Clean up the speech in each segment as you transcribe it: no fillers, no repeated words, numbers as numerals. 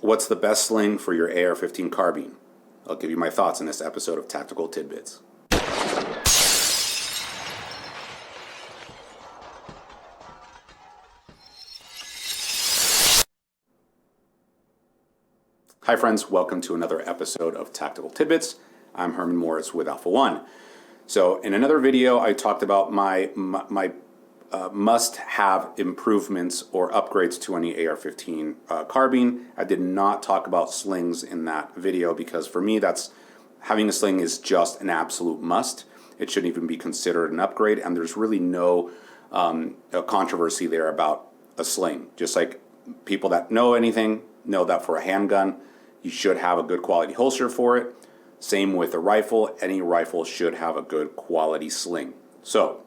What's the best sling for your AR-15 carbine? I'll give you my thoughts in this episode of Tactical Tidbits. Hi friends, welcome to another episode of Tactical Tidbits. I'm Herman Morris with Alpha One. So in another video, I talked about my must-have improvements or upgrades to any AR-15 carbine. I did not talk about slings in that video because for me, having a sling is just an absolute must. It shouldn't even be considered an upgrade, and there's really no controversy there about a sling. Just like people that know anything know that for a handgun, you should have a good quality holster for it. Same with a rifle. Any rifle should have a good quality sling. So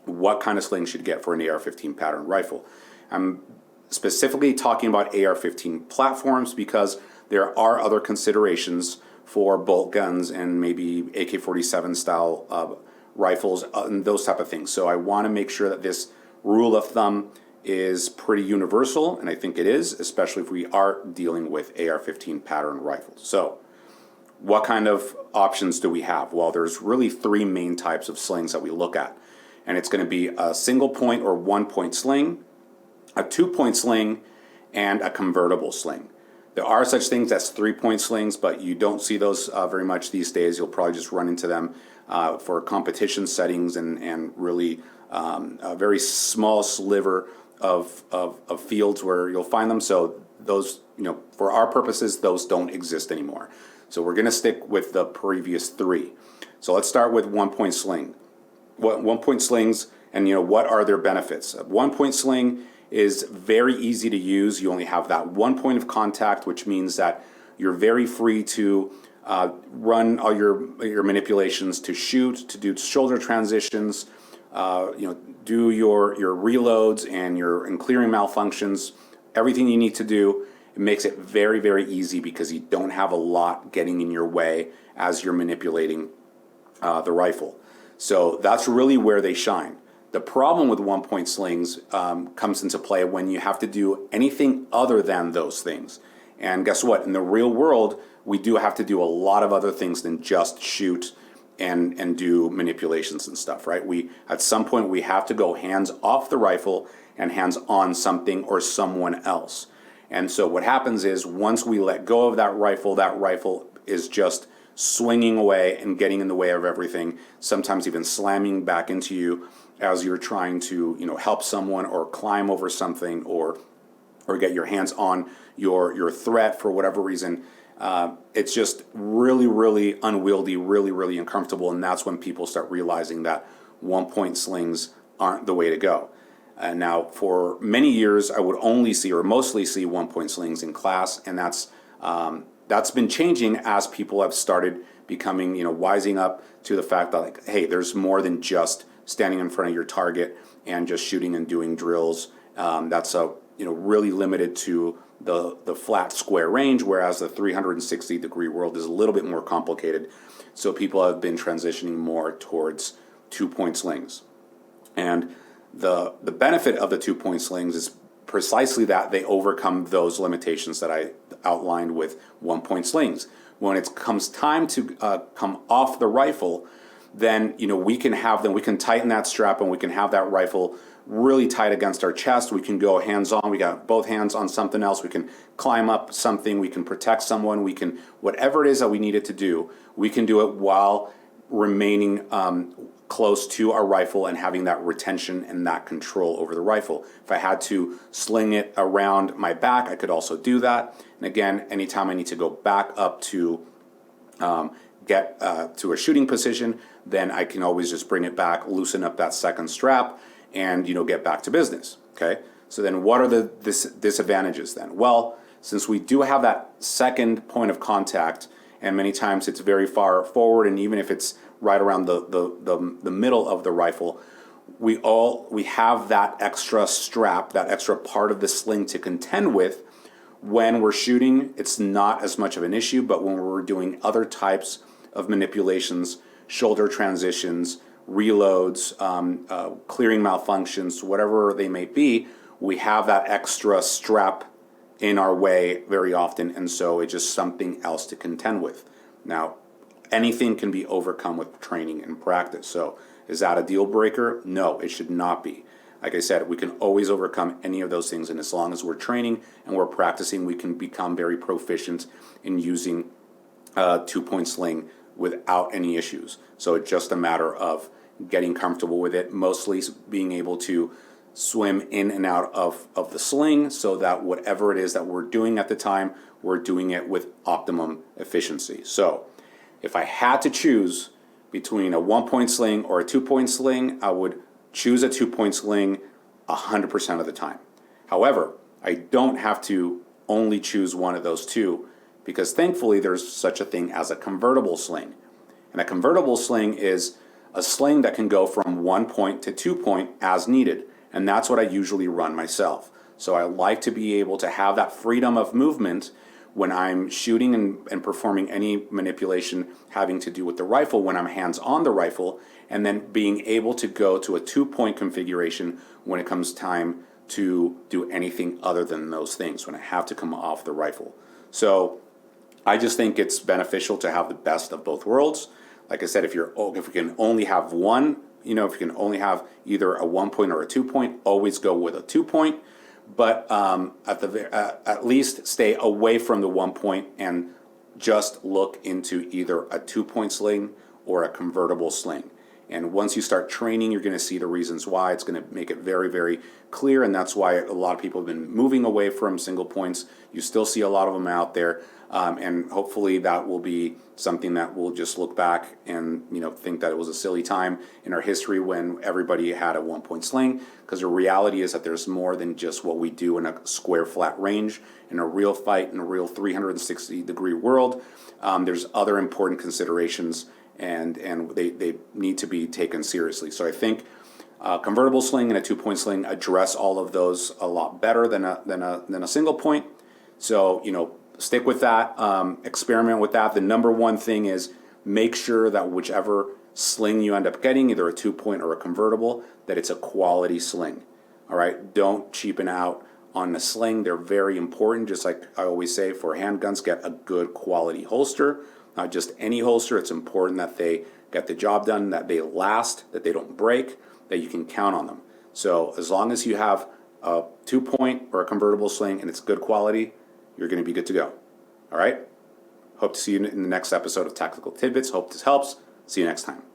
what kind of sling should you get for an AR-15 pattern rifle? I'm specifically talking about AR-15 platforms because there are other considerations for bolt guns and maybe AK-47 style rifles and those type of things. So I want to make sure that this rule of thumb is pretty universal, and I think it is, especially if we are dealing with AR-15 pattern rifles. So what kind of options do we have? Well, there's really three main types of slings that we look at. And it's going to be a single point or 1 point sling, a 2 point sling, and a convertible sling. There are such things as 3 point slings, but you don't see those very much these days. You'll probably just run into them for competition settings and really a very small sliver of fields where you'll find them. So those, for our purposes, those don't exist anymore. So we're going to stick with the previous three. So let's start with 1 point sling. 1 point slings, and what are their benefits? A 1 point sling is very easy to use. You only have that 1 point of contact, which means that you're very free to run all your manipulations, to shoot, to do shoulder transitions, do your reloads and clearing malfunctions, everything you need to do. It makes it very, very easy because you don't have a lot getting in your way as you're manipulating the rifle. So that's really where they shine. The problem with 1 point slings comes into play when you have to do anything other than those things. And guess what? In the real world, we do have to do a lot of other things than just shoot and do manipulations and stuff, right? At some point, we have to go hands off the rifle and hands on something or someone else. And so what happens is once we let go of that rifle is just swinging away and getting in the way of everything, sometimes even slamming back into you as you're trying to help someone or climb over something or get your hands on your threat for whatever reason. It's just really, really unwieldy, really, really uncomfortable, and that's when people start realizing that 1 point slings aren't the way to go. Now, for many years, I would only see or mostly see 1 point slings in class, and that's been changing as people have started becoming, wising up to the fact that, hey, there's more than just standing in front of your target and just shooting and doing drills. That's really limited to the flat square range, whereas the 360-degree world is a little bit more complicated. So people have been transitioning more towards 2 point slings. And the benefit of the 2 point slings is precisely that they overcome those limitations that I outlined with 1 point slings. When it comes time to come off the rifle, then we can tighten that strap and we can have that rifle really tight against our chest. We can go hands on. We got both hands on something else. We can climb up something. We can protect someone. We can, whatever it is that we needed to do, we can do it while remaining close to our rifle and having that retention and that control over the rifle. If I had to sling it around my back, I could also do that. And again, anytime I need to go back up to get to a shooting position, then I can always just bring it back, loosen up that second strap, and get back to business. Okay. So then, what are the disadvantages then? Well, since we do have that second point of contact, and many times it's very far forward, and even if it's right around the middle of the rifle, we have that extra strap, that extra part of the sling to contend with. When we're shooting, it's not as much of an issue, but when we're doing other types of manipulations, shoulder transitions, reloads, clearing malfunctions, whatever they may be, we have that extra strap in our way very often, and so it's just something else to contend with. Now, anything can be overcome with training and practice. So is that a deal breaker? No, it should not be. Like I said, we can always overcome any of those things, and as long as we're training and we're practicing, we can become very proficient in using a 2-point sling without any issues. So it's just a matter of getting comfortable with it, mostly being able to swim in and out of the sling so that whatever it is that we're doing at the time, we're doing it with optimum efficiency. So if I had to choose between a 1-point sling or a 2-point sling, I would choose a 2-point sling 100% of the time. However, I don't have to only choose one of those two, because thankfully there's such a thing as a convertible sling. And a convertible sling is a sling that can go from 1-point to 2-point as needed. And that's what I usually run myself. So I like to be able to have that freedom of movement when I'm shooting and performing any manipulation having to do with the rifle, when I'm hands on the rifle, and then being able to go to a 2-point configuration when it comes time to do anything other than those things, when I have to come off the rifle. So I just think it's beneficial to have the best of both worlds. Like I said, if we can only have one, if you can only have either a 1-point or a 2-point, always go with a 2-point. But at least stay away from the 1-point and just look into either a 2-point sling or a convertible sling. And once you start training, you're going to see the reasons why. It's going to make it very, very clear, and that's why a lot of people have been moving away from single points. You still see a lot of them out there, and hopefully that will be something that we'll just look back and think that it was a silly time in our history when everybody had a 1-point sling, because the reality is that there's more than just what we do in a square flat range. In a real fight, in a real 360-degree world, there's other important considerations, and they need to be taken seriously. So I think convertible sling and a 2-point sling address all of those a lot better than a single point. So stick with that, experiment with that. The number one thing is make sure that whichever sling you end up getting, either a 2-point or a convertible, that it's a quality sling. All right, don't cheapen out on the sling. They're very important. Just like I always say, for handguns, get a good quality holster. Not just any holster. It's important that they get the job done, that they last, that they don't break, that you can count on them. So as long as you have a 2-point or a convertible sling and it's good quality, you're going to be good to go. All right? Hope to see you in the next episode of Tactical Tidbits. Hope this helps. See you next time.